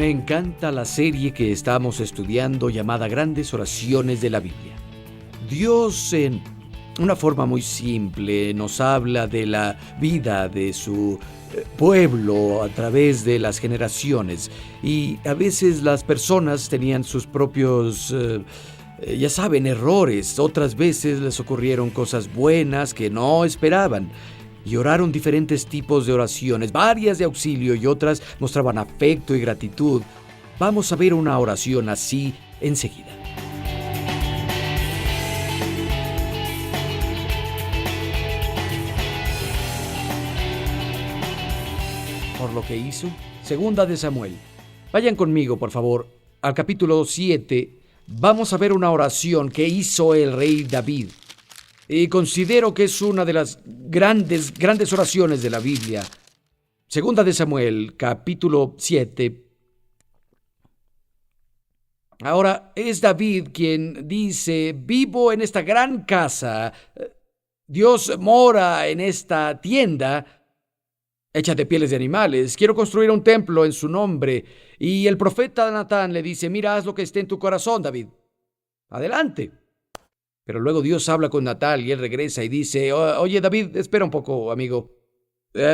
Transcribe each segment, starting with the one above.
Me encanta la serie que estamos estudiando llamada Grandes Oraciones de la Biblia. Dios, en una forma muy simple, nos habla de la vida de su pueblo a través de las generaciones. Y a veces las personas tenían sus propios, ya saben, errores. Otras veces les ocurrieron cosas buenas que no esperaban. Y oraron diferentes tipos de oraciones, varias de auxilio y otras mostraban afecto y gratitud. Vamos a ver una oración así enseguida. Por lo que hizo, Segunda de Samuel. Vayan conmigo, por favor, al capítulo 7. Vamos a ver una oración que hizo el rey David. Y considero que es una de las grandes oraciones de la Biblia. Segunda de Samuel, capítulo 7. Ahora es David quien dice: vivo en esta gran casa, Dios mora en esta tienda hecha de pieles de animales, quiero construir un templo en su nombre. Y el profeta Natán le dice: mira, haz lo que esté en tu corazón, David. Adelante. Pero luego Dios habla con Natán y él regresa y dice: oye, David, espera un poco, amigo.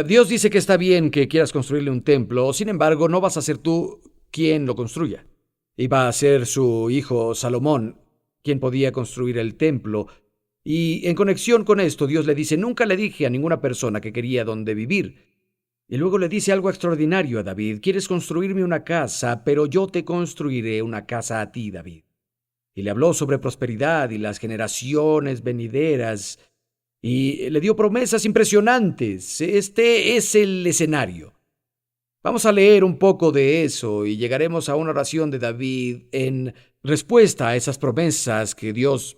Dios dice que está bien que quieras construirle un templo, sin embargo, no vas a ser tú quien lo construya. Iba a ser su hijo Salomón quien podía construir el templo. Y en conexión con esto, Dios le dice: nunca le dije a ninguna persona que quería dónde vivir. Y luego le dice algo extraordinario a David: quieres construirme una casa, pero yo te construiré una casa a ti, David. Y le habló sobre prosperidad y las generaciones venideras, y le dio promesas impresionantes. Este es el escenario. Vamos a leer un poco de eso y llegaremos a una oración de David en respuesta a esas promesas que Dios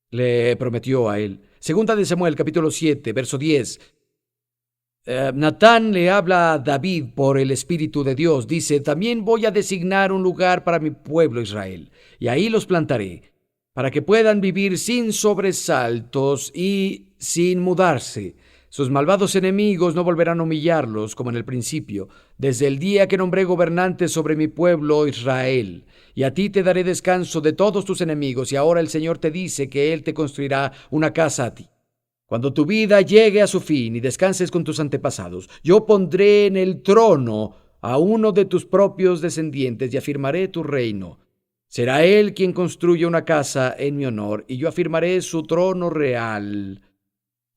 le prometió a él. Segunda de Samuel, capítulo 7, verso 10. Natán le habla a David por el Espíritu de Dios. Dice: también voy a designar un lugar para mi pueblo Israel, y ahí los plantaré, para que puedan vivir sin sobresaltos y sin mudarse. Sus malvados enemigos no volverán a humillarlos como en el principio, desde el día que nombré gobernantes sobre mi pueblo Israel. Y a ti te daré descanso de todos tus enemigos, y ahora el Señor te dice que Él te construirá una casa a ti. Cuando tu vida llegue a su fin y descanses con tus antepasados, yo pondré en el trono a uno de tus propios descendientes y afirmaré tu reino. Será él quien construya una casa en mi honor, y yo afirmaré su trono real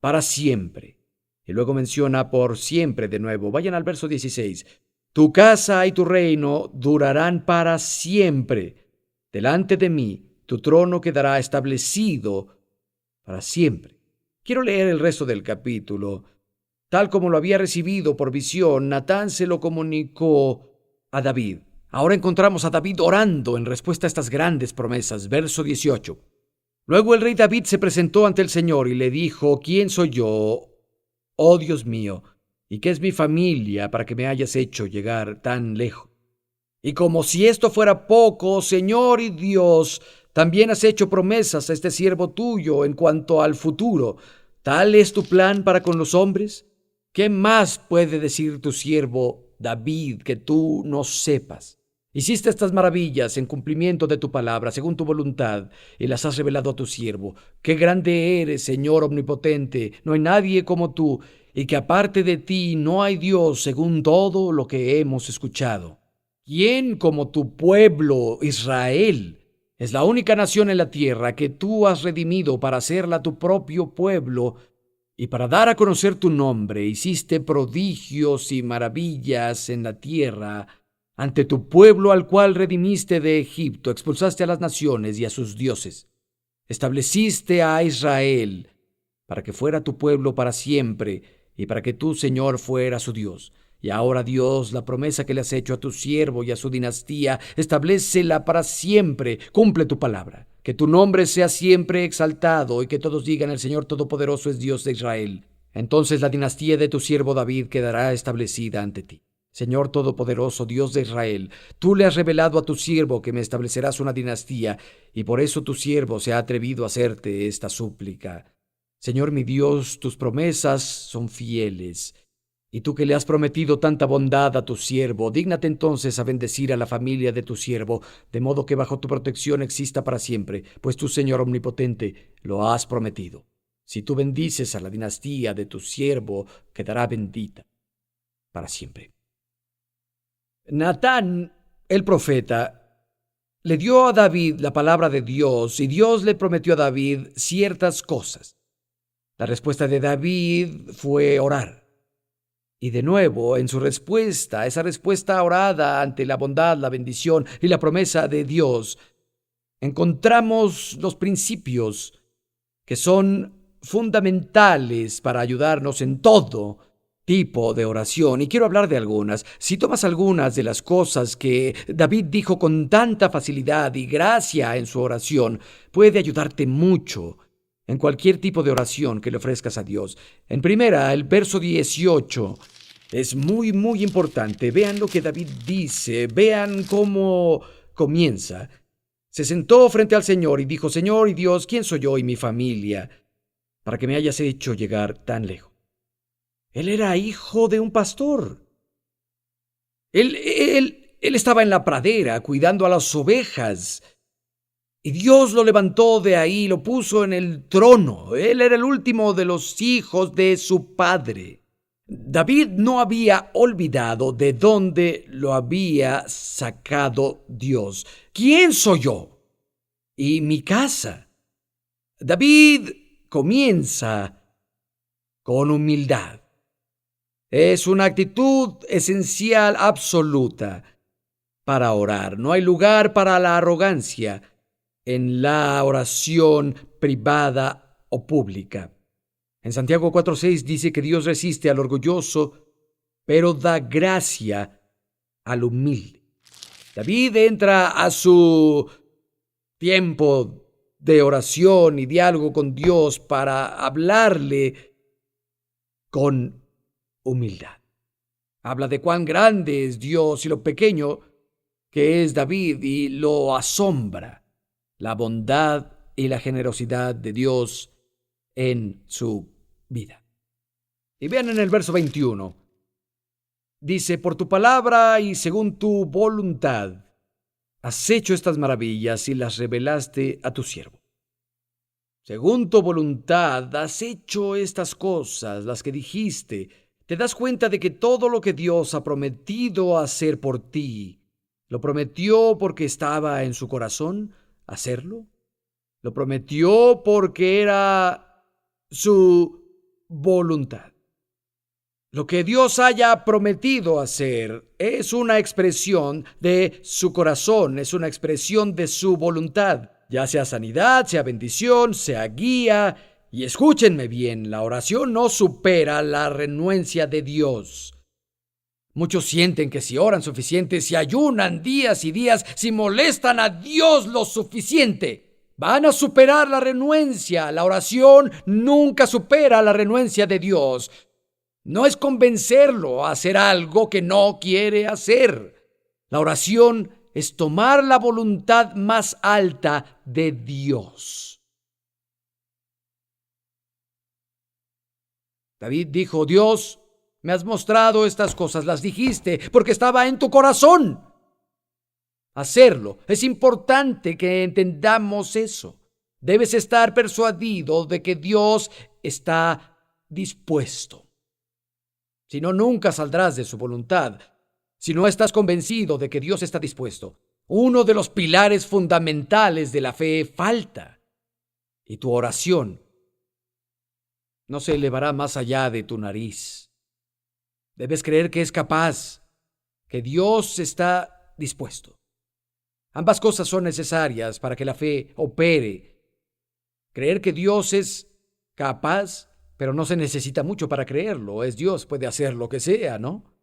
para siempre. Y luego menciona por siempre de nuevo. Vayan al verso 16. Tu casa y tu reino durarán para siempre. Delante de mí, tu trono quedará establecido para siempre. Quiero leer el resto del capítulo. Tal como lo había recibido por visión, Natán se lo comunicó a David. Ahora encontramos a David orando en respuesta a estas grandes promesas. Verso 18. Luego el rey David se presentó ante el Señor y le dijo: ¿quién soy yo, oh Dios mío, y qué es mi familia para que me hayas hecho llegar tan lejos? Y como si esto fuera poco, Señor y Dios, también has hecho promesas a este siervo tuyo en cuanto al futuro. ¿Tal es tu plan para con los hombres? ¿Qué más puede decir tu siervo David que tú no sepas? Hiciste estas maravillas en cumplimiento de tu palabra, según tu voluntad, y las has revelado a tu siervo. ¡Qué grande eres, Señor omnipotente! No hay nadie como tú, y que aparte de ti no hay Dios, según todo lo que hemos escuchado. ¿Quién como tu pueblo, Israel? Es la única nación en la tierra que tú has redimido para hacerla tu propio pueblo y para dar a conocer tu nombre. Hiciste prodigios y maravillas en la tierra ante tu pueblo al cual redimiste de Egipto. Expulsaste a las naciones y a sus dioses. Estableciste a Israel para que fuera tu pueblo para siempre y para que tú, Señor, fueras su Dios. Y ahora, Dios, la promesa que le has hecho a tu siervo y a su dinastía, establécela para siempre. Cumple tu palabra. Que tu nombre sea siempre exaltado y que todos digan: el Señor Todopoderoso es Dios de Israel. Entonces la dinastía de tu siervo David quedará establecida ante ti. Señor Todopoderoso, Dios de Israel, tú le has revelado a tu siervo que me establecerás una dinastía, y por eso tu siervo se ha atrevido a hacerte esta súplica. Señor mi Dios, tus promesas son fieles, Y tú que le has prometido tanta bondad a tu siervo, dígnate entonces a bendecir a la familia de tu siervo, de modo que bajo tu protección exista para siempre, pues tú, Señor omnipotente, lo has prometido. Si tú bendices a la dinastía de tu siervo, quedará bendita para siempre. Natán, el profeta, le dio a David la palabra de Dios y Dios le prometió a David ciertas cosas. La respuesta de David fue orar. Y de nuevo, en su respuesta, esa respuesta orada ante la bondad, la bendición y la promesa de Dios, encontramos los principios que son fundamentales para ayudarnos en todo tipo de oración. Y quiero hablar de algunas. Si tomas algunas de las cosas que David dijo con tanta facilidad y gracia en su oración, puede ayudarte mucho en cualquier tipo de oración que le ofrezcas a Dios. En primera, el verso 18 es muy importante. Vean lo que David dice, vean cómo comienza. Se sentó frente al Señor y dijo: Señor y Dios, ¿quién soy yo y mi familia para que me hayas hecho llegar tan lejos? Él era hijo de un pastor. Él estaba en la pradera cuidando a las ovejas. Y Dios lo levantó de ahí, lo puso en el trono. Él era el último de los hijos de su padre. David no había olvidado de dónde lo había sacado Dios. ¿Quién soy yo y mi casa? David comienza con humildad. Es una actitud esencial, absoluta, para orar. No hay lugar para la arrogancia en la oración privada o pública. En Santiago 4:6 dice que Dios resiste al orgulloso, pero da gracia al humilde. David entra a su tiempo de oración y diálogo con Dios para hablarle con humildad. Habla de cuán grande es Dios y lo pequeño que es David, y lo asombra la bondad y la generosidad de Dios en su vida. Y vean en el verso 21, dice: por tu palabra y según tu voluntad has hecho estas maravillas y las revelaste a tu siervo. Según tu voluntad has hecho estas cosas, las que dijiste. Te das cuenta de que todo lo que Dios ha prometido hacer por ti, ¿lo prometió porque estaba en su corazón hacerlo? ¿Lo prometió porque era su voluntad? Lo que Dios haya prometido hacer es una expresión de su corazón, es una expresión de su voluntad, ya sea sanidad, sea bendición, sea guía. Y escúchenme bien, la oración no supera la renuencia de Dios. Muchos sienten que si oran suficiente, si ayunan días y días, si molestan a Dios lo suficiente, van a superar la renuencia. La oración nunca supera la renuencia de Dios. No es convencerlo a hacer algo que no quiere hacer. La oración es tomar la voluntad más alta de Dios. David dijo: Dios, me has mostrado estas cosas, las dijiste, porque estaba en tu corazón hacerlo. Es importante que entendamos eso. Debes estar persuadido de que Dios está dispuesto. Si no, nunca saldrás de su voluntad. Si no estás convencido de que Dios está dispuesto, uno de los pilares fundamentales de la fe falta. Y tu oración no se elevará más allá de tu nariz. Debes creer que es capaz, que Dios está dispuesto. Ambas cosas son necesarias para que la fe opere. Creer que Dios es capaz, pero no se necesita mucho para creerlo. Es Dios, puede hacer lo que sea, ¿no?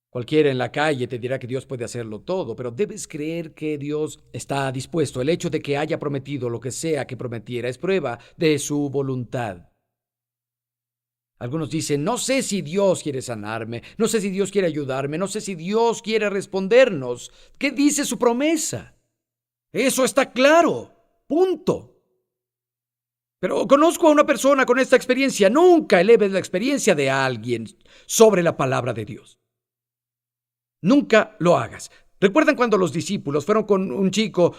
Cualquiera en la calle te dirá que Dios puede hacerlo todo, pero debes creer que Dios está dispuesto. El hecho de que haya prometido lo que sea que prometiera es prueba de su voluntad. Algunos dicen: no sé si Dios quiere sanarme, no sé si Dios quiere ayudarme, no sé si Dios quiere respondernos. ¿Qué dice su promesa? Eso está claro. Punto. Pero conozco a una persona con esta experiencia. Nunca eleves la experiencia de alguien sobre la palabra de Dios. Nunca lo hagas. ¿Recuerdan cuando los discípulos fueron con un chico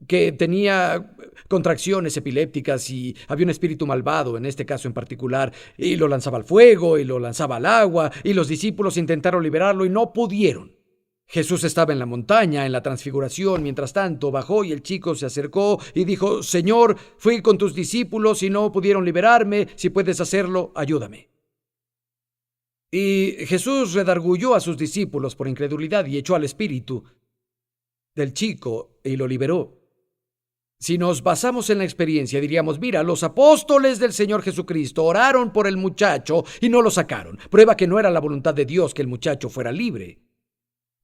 que tenía contracciones epilépticas y había un espíritu malvado, en este caso en particular, y lo lanzaba al fuego y lo lanzaba al agua, y los discípulos intentaron liberarlo y no pudieron? Jesús estaba en la montaña, en la transfiguración, mientras tanto bajó y el chico se acercó y dijo: Señor, fui con tus discípulos y no pudieron liberarme, si puedes hacerlo, ayúdame. Y Jesús redarguyó a sus discípulos por incredulidad y echó al espíritu del chico y lo liberó. Si nos basamos en la experiencia, diríamos: mira, los apóstoles del Señor Jesucristo oraron por el muchacho y no lo sacaron. Prueba que no era la voluntad de Dios que el muchacho fuera libre.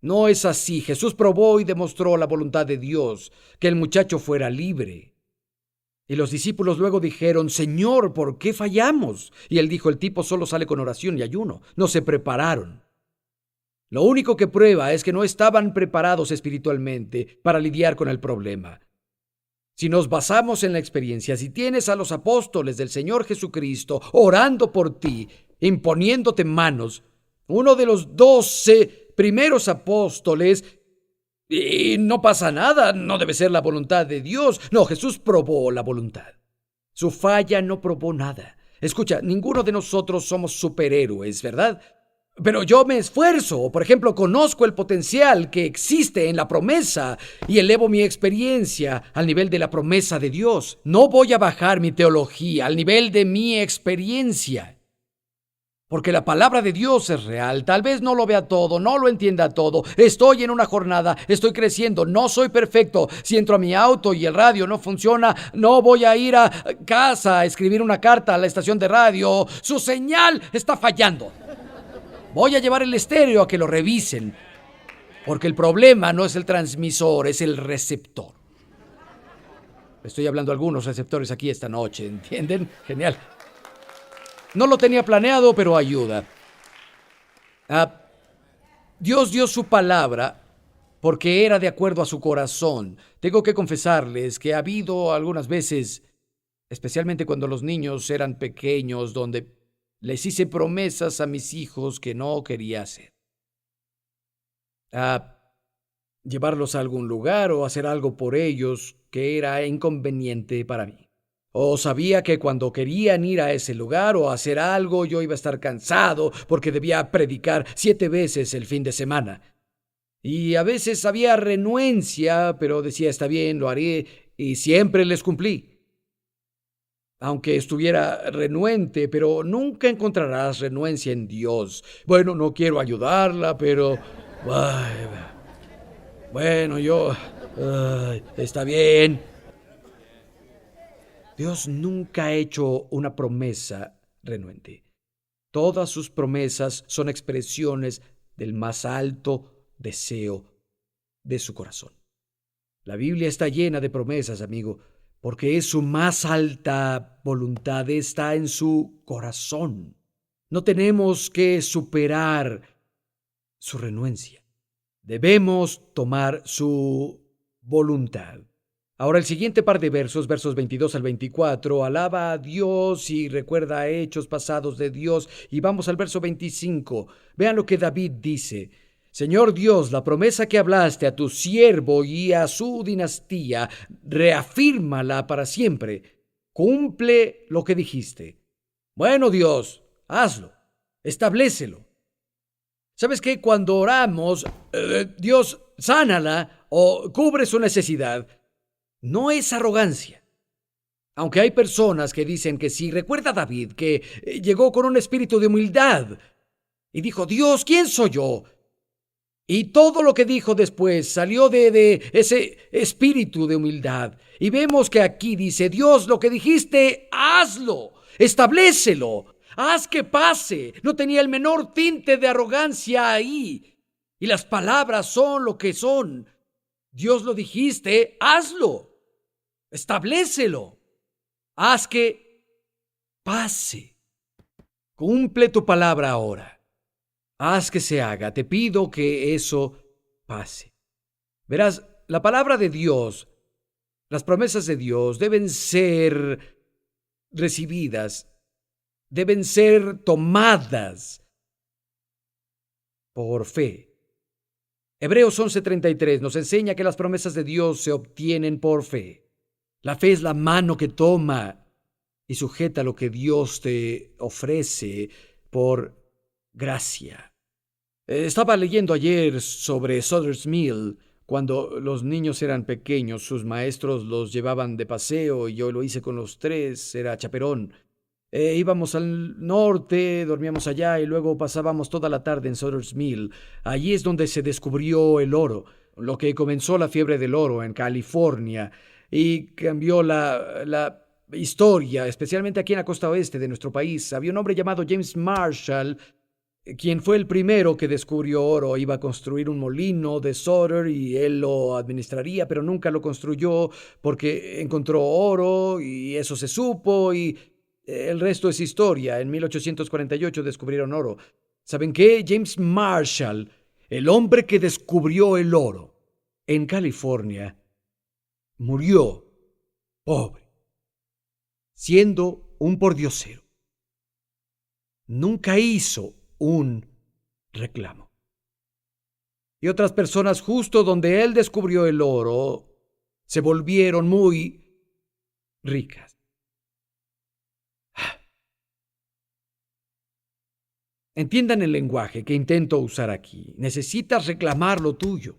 No es así. Jesús probó y demostró la voluntad de Dios, que el muchacho fuera libre. Y los discípulos luego dijeron: Señor, ¿por qué fallamos? Y él dijo: el tipo solo sale con oración y ayuno. No se prepararon. Lo único que prueba es que no estaban preparados espiritualmente para lidiar con el problema. Si nos basamos en la experiencia, si tienes a los apóstoles del Señor Jesucristo orando por ti, imponiéndote manos, uno de los 12 primeros apóstoles, y no pasa nada, no debe ser la voluntad de Dios. No, Jesús probó la voluntad. Su falla no probó nada. Escucha, ninguno de nosotros somos superhéroes, ¿verdad? Pero yo me esfuerzo. Por ejemplo, conozco el potencial que existe en la promesa y elevo mi experiencia al nivel de la promesa de Dios. No voy a bajar mi teología al nivel de mi experiencia. Porque la palabra de Dios es real. Tal vez no lo vea todo, no lo entienda todo. Estoy en una jornada, estoy creciendo, no soy perfecto. Si entro a mi auto y el radio no funciona, no voy a ir a casa a escribir una carta a la estación de radio. Su señal está fallando. Voy a llevar el estéreo a que lo revisen. Porque el problema no es el transmisor, es el receptor. Estoy hablando a algunos receptores aquí esta noche, ¿entienden? Genial. No lo tenía planeado, pero ayuda. Dios dio su palabra porque era de acuerdo a su corazón. Tengo que confesarles que ha habido algunas veces, especialmente cuando los niños eran pequeños, donde les hice promesas a mis hijos que no quería hacer. Llevarlos a algún lugar o hacer algo por ellos que era inconveniente para mí. O sabía que cuando querían ir a ese lugar o hacer algo, yo iba a estar cansado porque debía predicar 7 veces el fin de semana. Y a veces había renuencia, pero decía: está bien, lo haré, y siempre les cumplí. Aunque estuviera renuente, pero nunca encontrarás renuencia en Dios. Bueno, no quiero ayudarla, pero bueno, está bien. Dios nunca ha hecho una promesa renuente. Todas sus promesas son expresiones del más alto deseo de su corazón. La Biblia está llena de promesas, amigo, porque es su más alta voluntad, está en su corazón. No tenemos que superar su renuencia. Debemos tomar su voluntad. Ahora el siguiente par de versos 22 al 24, alaba a Dios y recuerda hechos pasados de Dios. Y vamos al verso 25. Vean lo que David dice: Señor Dios, la promesa que hablaste a tu siervo y a su dinastía, reafírmala para siempre. Cumple lo que dijiste. Bueno, Dios, hazlo, establécelo. ¿Sabes qué? Cuando oramos, Dios, sánala o cubre su necesidad. No es arrogancia. Aunque hay personas que dicen que sí. Recuerda a David que llegó con un espíritu de humildad y dijo: Dios, ¿quién soy yo? Y todo lo que dijo después salió de ese espíritu de humildad. Y vemos que aquí dice: Dios, lo que dijiste, hazlo, establécelo, haz que pase. No tenía el menor tinte de arrogancia ahí. Y las palabras son lo que son. Dios, lo dijiste, hazlo. Establécelo. Haz que pase. Cumple tu palabra ahora. Haz que se haga. Te pido que eso pase. Verás, la palabra de Dios, las promesas de Dios deben ser recibidas deben ser tomadas por fe. Hebreos 11:33 nos enseña que las promesas de Dios se obtienen por fe. La fe es la mano que toma y sujeta lo que Dios te ofrece por gracia. Estaba leyendo ayer sobre Sutter's Mill. Cuando los niños eran pequeños, sus maestros los llevaban de paseo y yo lo hice con los tres, era chaperón. Íbamos al norte, dormíamos allá y luego pasábamos toda la tarde en Sutter's Mill. Allí es donde se descubrió el oro, lo que comenzó la fiebre del oro en California y cambió la historia, especialmente aquí en la costa oeste de nuestro país. Había un hombre llamado James Marshall, quien fue el primero que descubrió oro. Iba a construir un molino de Sutter y él lo administraría, pero nunca lo construyó porque encontró oro y eso se supo y el resto es historia. En 1848 descubrieron oro. ¿Saben qué? James Marshall, el hombre que descubrió el oro en California, murió pobre, siendo un pordiosero. Nunca hizo un reclamo. Y otras personas justo donde él descubrió el oro se volvieron muy ricas. Entiendan el lenguaje que intento usar aquí. Necesitas reclamar lo tuyo.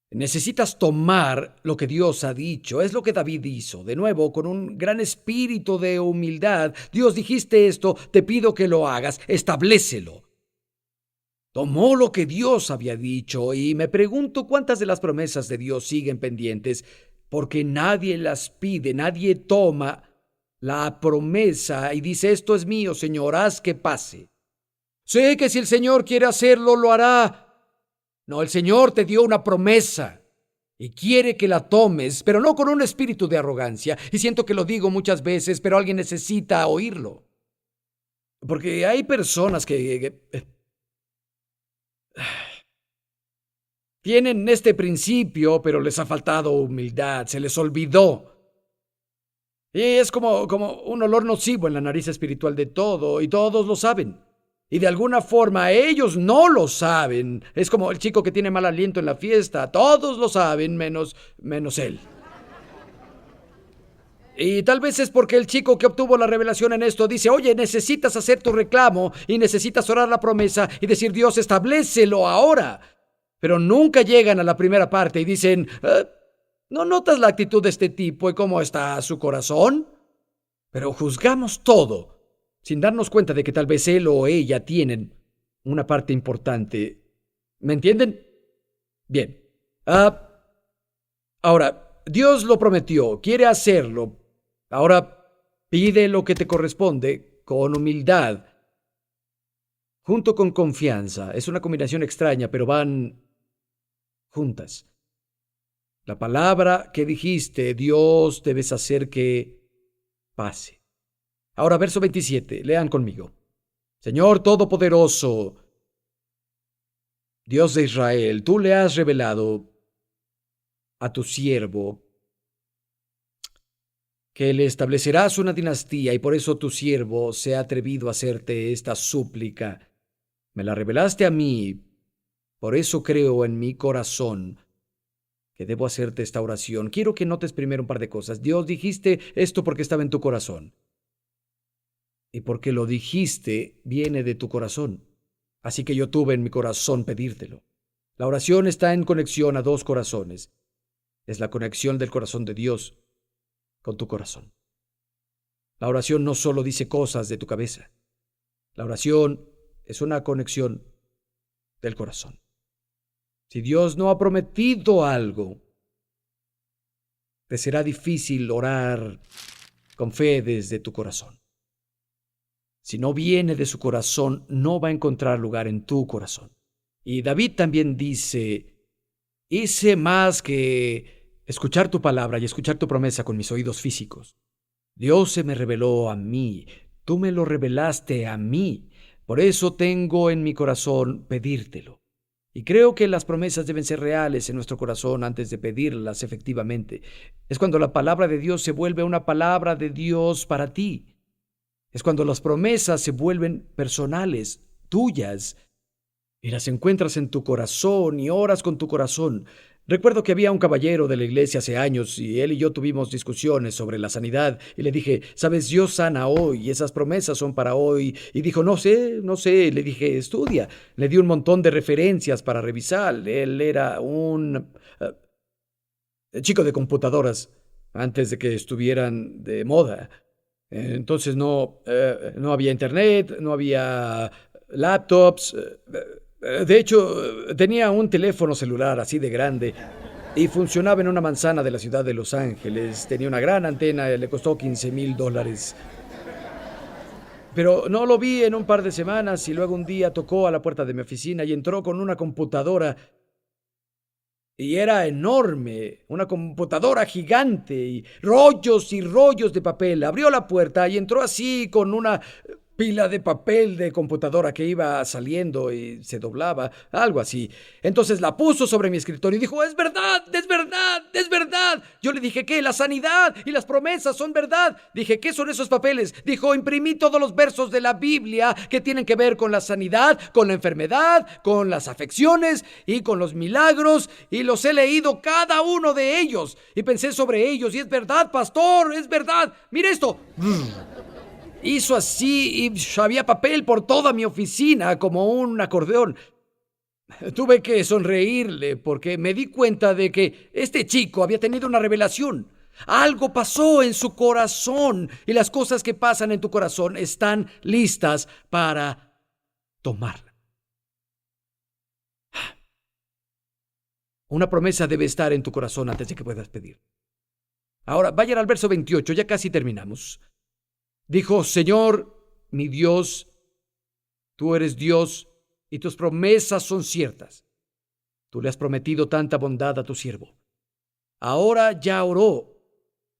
Necesitas tomar lo que Dios ha dicho. Es lo que David hizo. De nuevo, con un gran espíritu de humildad. Dios, dijiste esto, te pido que lo hagas. Establécelo. Tomó lo que Dios había dicho y me pregunto cuántas de las promesas de Dios siguen pendientes porque nadie las pide, nadie toma la promesa y dice, esto es mío, Señor, haz que pase. Sé que si el Señor quiere hacerlo, lo hará. No, el Señor te dio una promesa y quiere que la tomes, pero no con un espíritu de arrogancia. Y siento que lo digo muchas veces, pero alguien necesita oírlo. Porque hay personas que tienen este principio, pero les ha faltado humildad, se les olvidó. Y es como un olor nocivo en la nariz espiritual de todo, y todos lo saben. Y de alguna forma ellos no lo saben. Es como el chico que tiene mal aliento en la fiesta. Todos lo saben, menos él. Y tal vez es porque el chico que obtuvo la revelación en esto dice, oye, necesitas hacer tu reclamo y necesitas orar la promesa y decir, Dios, establécelo ahora. Pero nunca llegan a la primera parte y dicen, ¿no notas la actitud de este tipo y cómo está su corazón? Pero juzgamos todo sin darnos cuenta de que tal vez él o ella tienen una parte importante. ¿Me entienden? Bien. Ahora, Dios lo prometió, quiere hacerlo. Ahora, pide lo que te corresponde con humildad, junto con confianza. Es una combinación extraña, pero van juntas. La palabra que dijiste, Dios, debes hacer que pase. Ahora, verso 27, lean conmigo. Señor Todopoderoso, Dios de Israel, tú le has revelado a tu siervo que le establecerás una dinastía y por eso tu siervo se ha atrevido a hacerte esta súplica. Me la revelaste a mí, por eso creo en mi corazón que debo hacerte esta oración. Quiero que notes primero un par de cosas. Dios, dijiste esto porque estaba en tu corazón. Y porque lo dijiste, viene de tu corazón. Así que yo tuve en mi corazón pedírtelo. La oración está en conexión a dos corazones. Es la conexión del corazón de Dios con tu corazón. La oración no solo dice cosas de tu cabeza. La oración es una conexión del corazón. Si Dios no ha prometido algo, te será difícil orar con fe desde tu corazón. Si no viene de su corazón, no va a encontrar lugar en tu corazón. Y David también dice, hice más que escuchar tu palabra y escuchar tu promesa con mis oídos físicos. Dios se me reveló a mí, tú me lo revelaste a mí. Por eso tengo en mi corazón pedírtelo. Y creo que las promesas deben ser reales en nuestro corazón antes de pedirlas efectivamente. Es cuando la palabra de Dios se vuelve una palabra de Dios para ti. Es cuando las promesas se vuelven personales, tuyas, y las encuentras en tu corazón y oras con tu corazón. Recuerdo que había un caballero de la iglesia hace años y él y yo tuvimos discusiones sobre la sanidad y le dije, sabes, Dios sana hoy y esas promesas son para hoy. Y dijo, no sé, no sé. Le dije, estudia. Le di un montón de referencias para revisar. Él era un chico de computadoras antes de que estuvieran de moda. Entonces no había internet, no había laptops. De hecho, tenía un teléfono celular así de grande y funcionaba en una manzana de la ciudad de Los Ángeles. Tenía una gran antena, le costó $15,000. Pero no lo vi en un par de semanas y luego un día tocó a la puerta de mi oficina y entró con una computadora y era enorme, una computadora gigante y rollos de papel. Abrió la puerta y entró así con una pila de papel de computadora que iba saliendo y se doblaba, algo así. Entonces la puso sobre mi escritorio y dijo, es verdad, es verdad, es verdad. Yo le dije, ¿qué? La sanidad y las promesas son verdad. Dije, ¿qué son esos papeles? Dijo, imprimí todos los versos de la Biblia que tienen que ver con la sanidad, con la enfermedad, con las afecciones y con los milagros, y los he leído cada uno de ellos y pensé sobre ellos y es verdad, pastor, es verdad. Mire esto. Hizo así y había papel por toda mi oficina como un acordeón. Tuve que sonreírle porque me di cuenta de que este chico había tenido una revelación. Algo pasó en su corazón y las cosas que pasan en tu corazón están listas para tomarla. Una promesa debe estar en tu corazón antes de que puedas pedir. Ahora, vayan al verso 28, ya casi terminamos. Dijo, Señor, mi Dios, tú eres Dios y tus promesas son ciertas. Tú le has prometido tanta bondad a tu siervo. Ahora ya oró,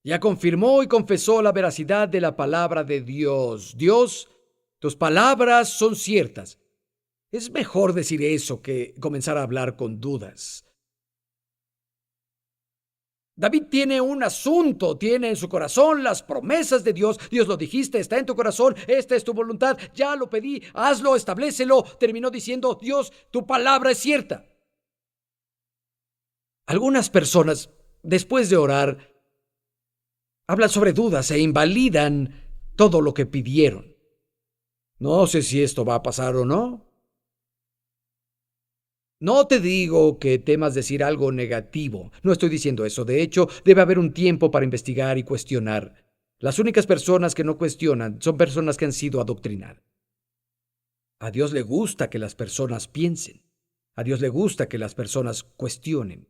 ya confirmó y confesó la veracidad de la palabra de Dios. Dios, tus palabras son ciertas. Es mejor decir eso que comenzar a hablar con dudas. David tiene un asunto, tiene en su corazón las promesas de Dios. Dios lo dijiste, está en tu corazón, esta es tu voluntad, ya lo pedí, hazlo, establécelo. Terminó diciendo, Dios, tu palabra es cierta. Algunas personas, después de orar, hablan sobre dudas e invalidan todo lo que pidieron. No sé si esto va a pasar o no. No te digo que temas decir algo negativo, no estoy diciendo eso. De hecho, debe haber un tiempo para investigar y cuestionar. Las únicas personas que no cuestionan son personas que han sido adoctrinadas. A Dios le gusta que las personas piensen. A Dios le gusta que las personas cuestionen.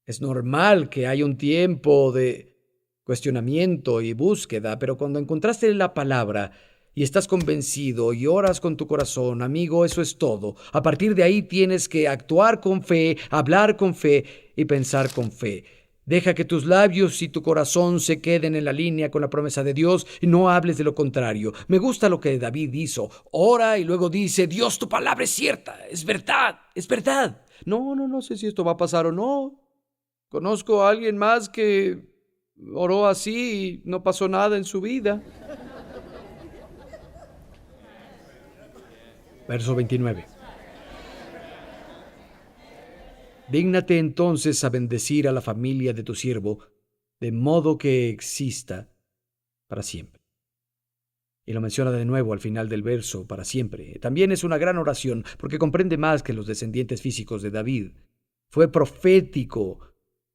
Es normal que haya un tiempo de cuestionamiento y búsqueda, pero cuando encontraste la palabra y estás convencido y oras con tu corazón, amigo, eso es todo. A partir de ahí tienes que actuar con fe, hablar con fe y pensar con fe. Deja que tus labios y tu corazón se queden en la línea con la promesa de Dios y no hables de lo contrario. Me gusta lo que David hizo. Ora y luego dice, Dios, tu palabra es cierta, es verdad, es verdad. No sé si esto va a pasar o no. Conozco a alguien más que oró así y no pasó nada en su vida. Verso 29. Dígnate entonces a bendecir a la familia de tu siervo, de modo que exista para siempre. Y lo menciona de nuevo al final del verso, para siempre. También es una gran oración, porque comprende más que los descendientes físicos de David. Fue profético.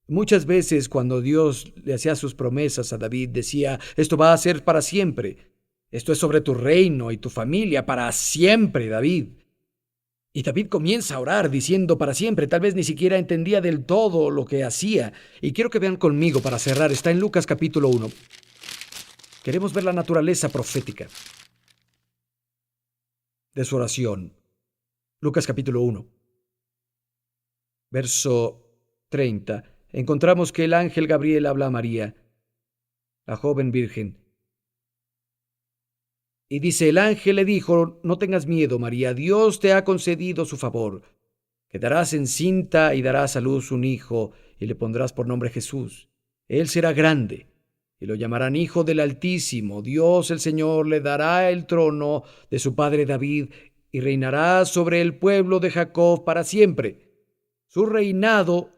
Muchas veces cuando Dios le hacía sus promesas a David, decía, esto va a ser para siempre. Esto es sobre tu reino y tu familia, para siempre, David. Y David comienza a orar diciendo para siempre. Tal vez ni siquiera entendía del todo lo que hacía. Y quiero que vean conmigo para cerrar. Está en Lucas capítulo 1. Queremos ver la naturaleza profética de su oración. Lucas capítulo 1, verso 30. Encontramos que el ángel Gabriel habla a María, la joven virgen. Y dice, el ángel le dijo, no tengas miedo, María, Dios te ha concedido su favor. Quedarás encinta y darás a luz un hijo, y le pondrás por nombre Jesús. Él será grande, y lo llamarán Hijo del Altísimo. Dios el Señor le dará el trono de su padre David, y reinará sobre el pueblo de Jacob para siempre. Su reinado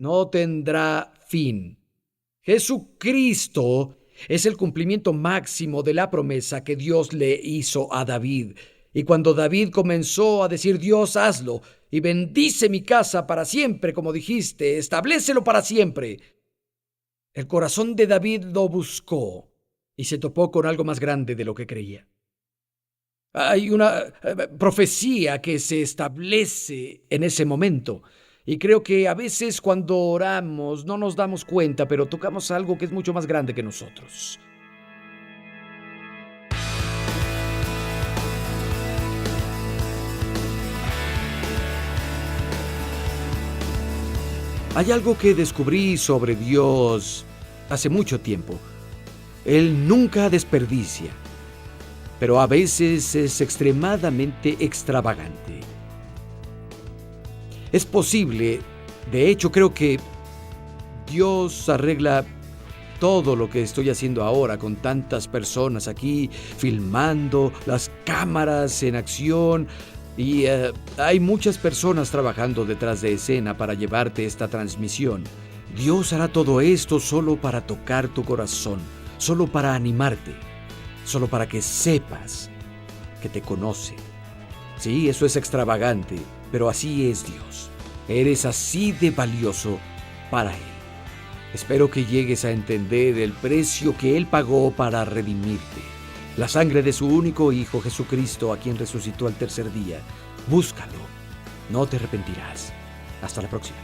no tendrá fin. Jesucristo es el cumplimiento máximo de la promesa que Dios le hizo a David. Y cuando David comenzó a decir: Dios, hazlo, y bendice mi casa para siempre, como dijiste, establécelo para siempre, el corazón de David lo buscó y se topó con algo más grande de lo que creía. Hay una profecía que se establece en ese momento. Y creo que a veces cuando oramos no nos damos cuenta, pero tocamos algo que es mucho más grande que nosotros. Hay algo que descubrí sobre Dios hace mucho tiempo. Él nunca desperdicia, pero a veces es extremadamente extravagante. Es posible, de hecho creo que Dios arregla todo lo que estoy haciendo ahora con tantas personas aquí filmando, las cámaras en acción, y hay muchas personas trabajando detrás de escena para llevarte esta transmisión. Dios hará todo esto solo para tocar tu corazón, solo para animarte, solo para que sepas que te conoce. Sí, eso es extravagante, pero así es Dios. Eres así de valioso para Él. Espero que llegues a entender el precio que Él pagó para redimirte. La sangre de su único Hijo Jesucristo, a quien resucitó al tercer día. Búscalo. No te arrepentirás. Hasta la próxima.